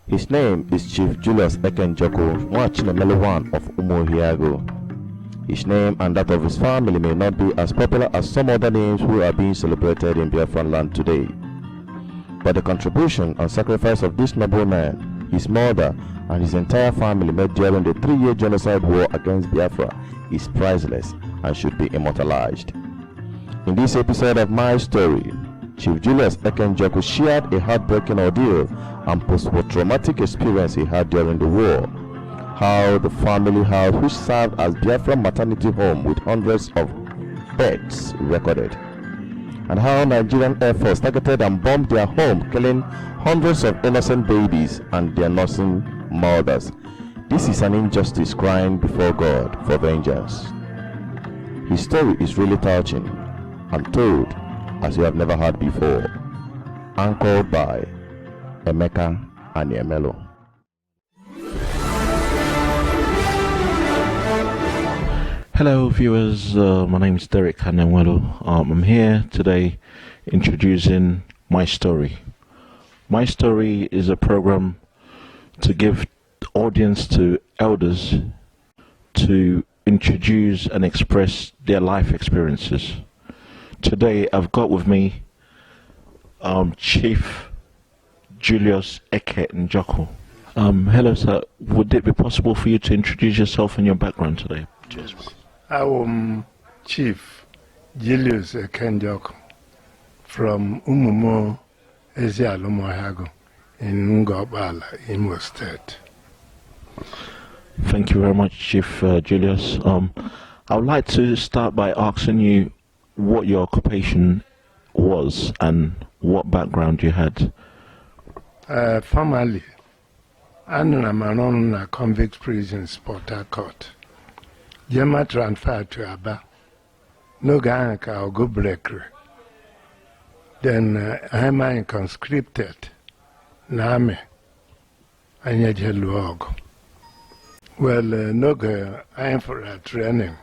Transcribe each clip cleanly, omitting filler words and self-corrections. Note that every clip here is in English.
His name is Chief Julius Njoku, Nwachinemelu I of Umuohiago. His name and that of his family may not be as popular as some other names who are being celebrated in Biafran land today. But the contribution and sacrifice of this noble man, his mother, and his entire family made during the 3-year genocide war against Biafra is priceless and should be immortalized. In this episode of My Story, Chief Julius Njoku shared a heartbreaking ordeal and post-traumatic experience he had during the war, how the family house, which served as Biafra maternity home with hundreds of beds recorded, and how Nigerian Air Force targeted and bombed their home, killing hundreds of innocent babies and their nursing mothers. This is an injustice crying before God for vengeance. His story is really touching and told as you have never heard before, anchored by Emeka and Yemelo. Hello viewers, my name is Derek Kanewelo. I'm here today introducing My Story. My Story is a program to give audience to elders to introduce and express their life experiences. Today I've got with me Chief Julius Njoku. Hello sir, would it be possible for you to introduce yourself and your background today? Cheers. I am Chief Julius Njoku from Umumo Ezialomohago in Ngobala, Imo State. Thank you very much, Chief Julius. I would like to start by asking you what your occupation was and what background you had. Formerly, I'm a convict prison, Port Harcourt. Jema transfer to Aba. No ganka or go breaker. Then I'm conscripted. Name. Anyajeluogo. Well, no go. I'm for a training.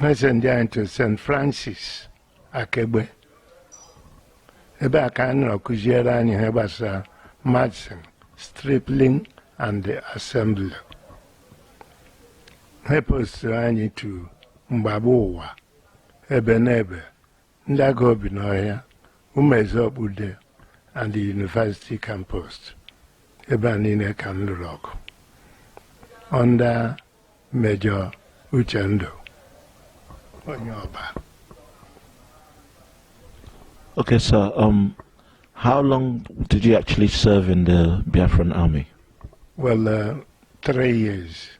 I sent down to St. Francis, Akebe. Eba kano kujera ni hebasa Madsen, stripling and the assembly. Hepos ani to Mbabuwa, Ebenebe, Ndagobi Noya, Umezobude, and the university campus. Ebanine Kanlurok. Under Major Uchendo. Okay, sir. How long did you actually serve in the Biafran army? Well, 3 years.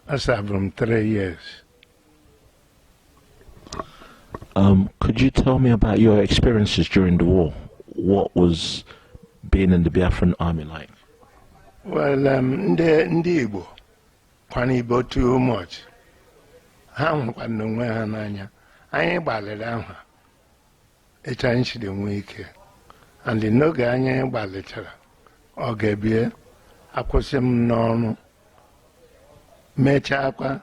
I served from 3 years. Could you tell me about your experiences during the war? What was being in the Biafran army like? Well, ndi Igbo, kwani Igbo too much. Ha nwekwana onwe ha n'anya. Anyị gbalịrị ahụ etu anyị siri nwee ike. And n'oge anyị gbalịchara, ọ ga-ebie akwụsị m n'ọrụ. Mechakwa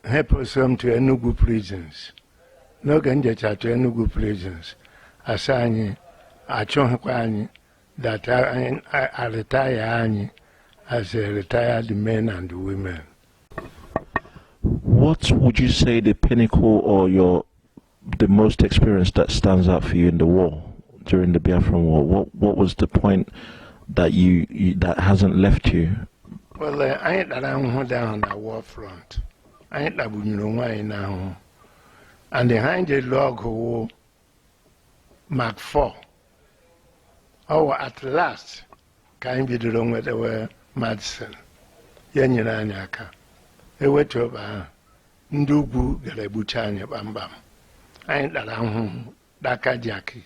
hepụsị m to Enugu prisons. N'oge njecha to Enugu prisons, asa anyị achọghịkwa anyị that I retire anyị as a retired men and women. What would you say the pinnacle or the most experience that stands out for you in the war, during the Biafran war? What was the point that that hasn't left you? Well, I ain't down on the war front. I ain't that now. And behind the log who Mark 4. Oh, at last, can be the wrong with the Madsen. Yanyanaka. A wet over Njoku Galebuchanya Bambam. I ain't around Daka Jackie.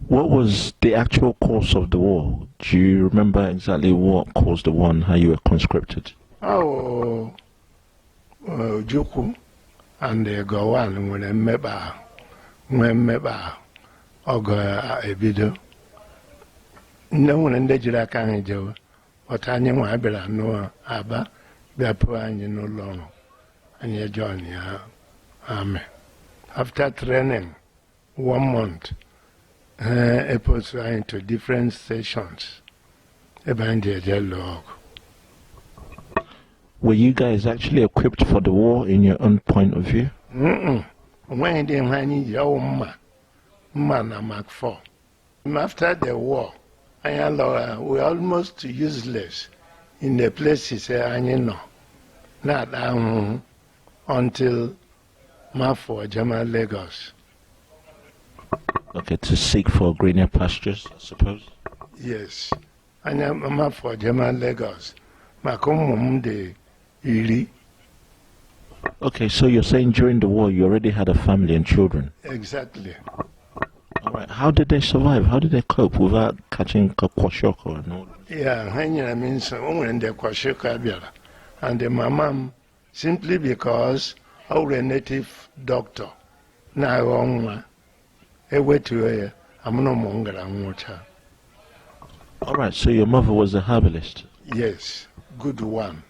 What was the actual cause of the war? Do you remember exactly what caused the war and how you were conscripted? Oh, Njoku and the Gowan when Meba Oga Ebido. No one in the Jirakan Joe, but I knew I better know Abba, Biafra no long, and you join ya. Amen. After training 1 month, Airports are into different stations. About the log. Were you guys actually equipped for the war in your own point of view? When they manage your man and Mark 4. After the war, we almost useless in the places not until Mafo, Jama, Lagos. Okay, to seek for greener pastures, I suppose? Yes. Mafo, Jama, Lagos. Makumum de Iri. Okay, so you're saying during the war you already had a family and children? Exactly. All right. How did they survive? How did they cope without catching kwashoko and all? Yeah, I mean, when the kwashoko and the mamam, simply because our native doctor now on a way to I'm no longer on water. All right. So your mother was a herbalist. Yes, good one.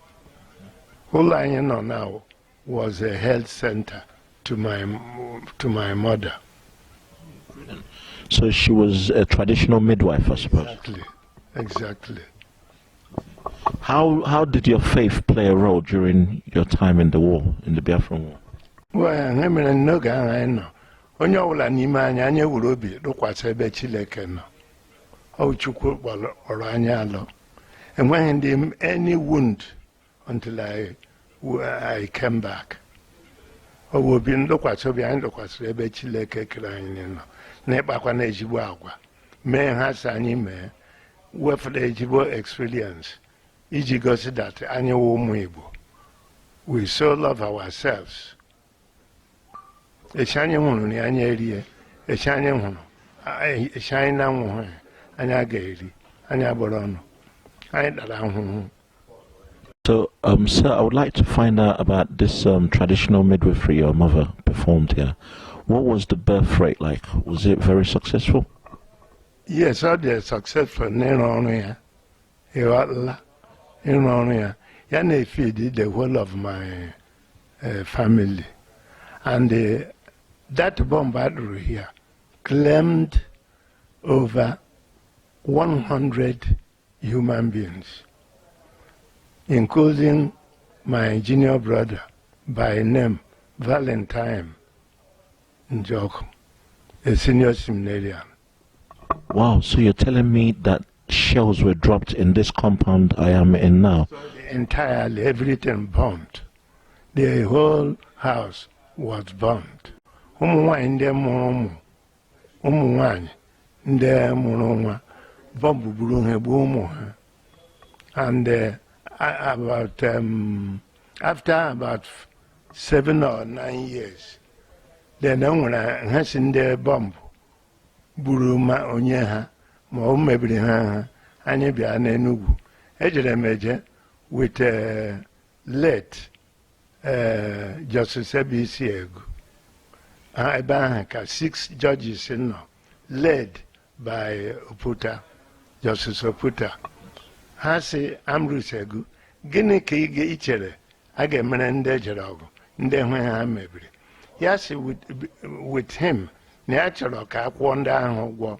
All I know now was a health center to my mother. So she was a traditional midwife, I suppose. Exactly. How did your faith play a role during your time in the war, in the Biafran War? Well, I mean, no guy I know. Onye ọbụla n'ime anyị anya wuru obi dụkwasị ebe Chineke nọ. Ọ Chukwu kpọrọ anyị alọ. Enweghị ndị any wound until I came back. Ọ bụ obi ndụkwasị obi anyị dụkwasịrị ebe Chineke kere anyị nọ. Na-ekpakwa na ejigbo agwa. Mee ha sị anyị mee. Wefere ejigbo experience. Iji gosi that anyị wụ ụmụ Igbo. We so love ourselves. Eshanye hụrụ ni anya erie, eshanye hụrụ, eshanye na nwụrụ, anya ga-eri, anya gbọrọ ọnụ, anyị dara ahụhụ. So, sir, I would like to find out about this traditional midwifery your mother performed here. What was the birth rate like? Was it very successful? Yes, all the successful n'ịrụ ọrụ ya, ịghọtala, ịrụ ọrụ ya, ya na-feed the whole of my family. And that bombardment here claimed over 100 human beings, including my junior brother by name Valentine Njoku, a senior seminarian. Wow, so you're telling me that shells were dropped in this compound I am in now? So entirely, everything bombed. The whole house was bombed. Ụmụnwaanyị ndị mụrụ ụmụ, ụmụnwaanyị ndị mụrụ nwa, bomb gburu ha gbuo ụmụ ha. And after about 7 or 9 years, then nwere ha si ndị bomb gburu ma onye ha, ma o mebiri ha anyị bịa n'Enugu. Ejere m eje with late Justice Ebisi Egu. Ebe ahụ ka 6 judges nọ, led by Oputa, Justice Oputa. Ha si Ambrose Egu, gịnị ka ị chere a ga-emere ndị ejere ọgụ, ndị hwe ha mebiri? Ya si with him, na ya chọrọ ka akwụọ ndị ahụ ụgwọ,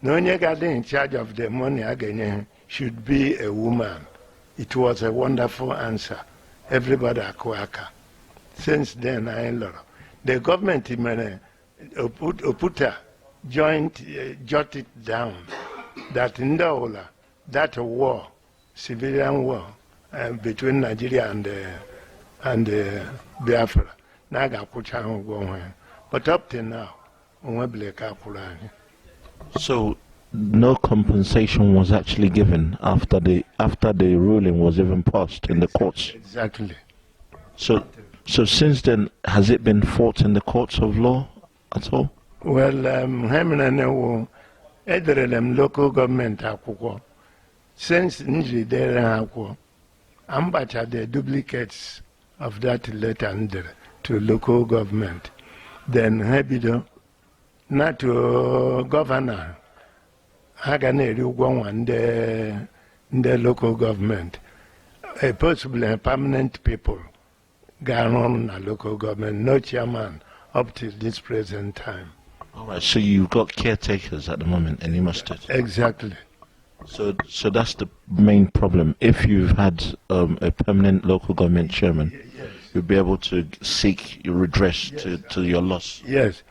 na onye ga-adị in charge of the money a ga-enye ha should be a woman. It was a wonderful answer. Everybody akụ aka. Since then, I love the government Oputa jotted down that in the that war, civilian war between Nigeria and Biafra, naga kucha go. But up till now, so no compensation was actually given after the ruling was even passed in the courts. Exactly. So since then, has it been fought in the courts of law at all? Well, local government since Ambacha the duplicates of that letter to local government. Then Hebido, not to governor, Haganeri Ugwan the local government, possibly a permanent people. Gone on a local government, no chairman up till this present time. All right, so you've got caretakers at the moment in Immortalize. Exactly. So that's the main problem. If you've had a permanent local government chairman, Yes. you'll be able to seek your redress to your loss. Yes.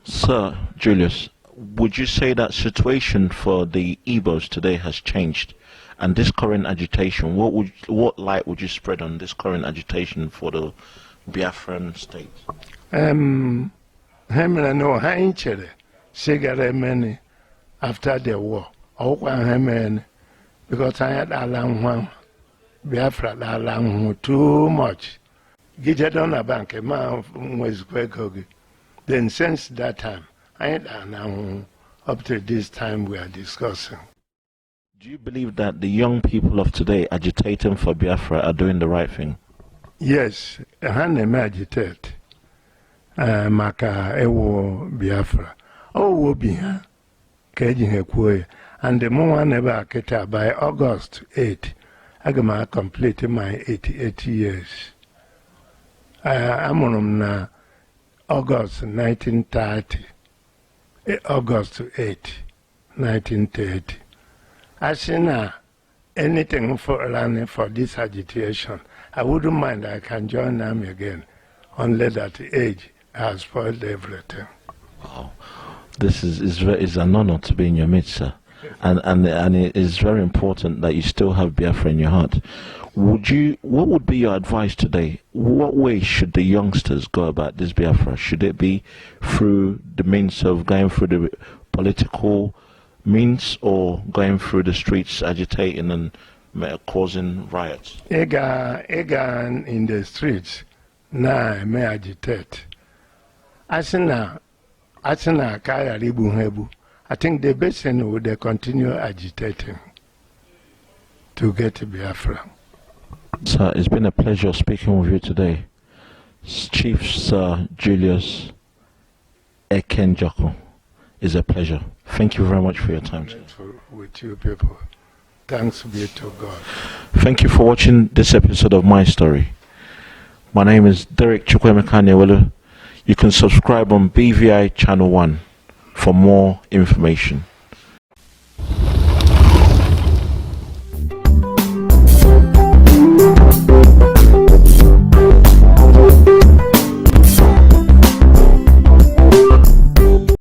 Sir Julius, would you say that situation for the Igbos today has changed? And this current agitation, what light would you spread on this current agitation for the Biafran state? Hemela no hanchere sigare many after the war. Okwa hemen because I had alang Biafra alang too much. Gije on a bank a man was quick. Then since that time, I had alang up to this time we are discussing. Do you believe that the young people of today agitating for Biafra are doing the right thing? Yes, Hanem agitate. Maka ewo Biafra. Oh, will be here. And the more never get by August 8, I'm going to complete my 88 years. I'm on August 1930. August 8, 1930. I see now anything for running for this agitation. I wouldn't mind. I can join them again. Only that age has spoiled everything. Wow. This is an honor to be in your midst, sir. And it is very important that you still have Biafra in your heart. What would be your advice today? What way should the youngsters go about this Biafra? Should it be through the means of going through the political means or going through the streets agitating and causing riots? Ega in the streets, now may agitate. Asina kaya ribu hebu. I think the best thing would they continue agitating to get Biafra. Sir, it's been a pleasure speaking with you today. Chief Sir Julius Njoku. It's a pleasure. Thank you very much for your time, sir. With you people. Thanks be to God. Thank you for watching this episode of My Story. My name is Derek Chukwemeka. You can subscribe on BVI Channel 1 for more information.